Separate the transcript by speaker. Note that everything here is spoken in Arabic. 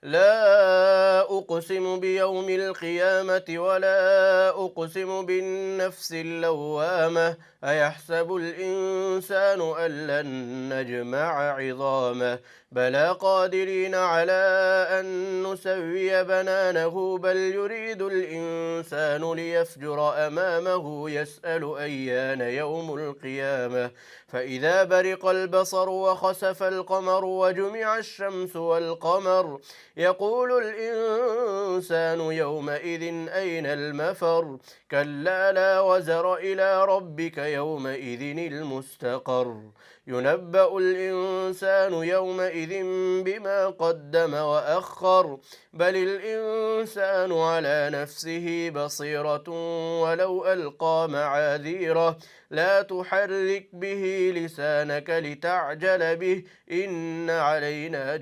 Speaker 1: لا أقسم بيوم القيامة ولا أقسم بالنفس اللوامة أيحسب الإنسان أن لن نجمع عظامه بلى قادرين على أن نسوي بنانه بل يريد الإنسان ليفجر أمامه يسأل أيان يوم القيامة فإذا برق البصر وخسف القمر وجمع الشمس والقمر يقول الإنسان يومئذ أين المفر كلا لا وزر إلى ربك يومئذ المستقر ينبأ الإنسان يومئذ بما قدم وأخر بل الإنسان على نفسه بصيرة ولو ألقى معاذيره لا تحرك به لسانك لتعجل به إن علينا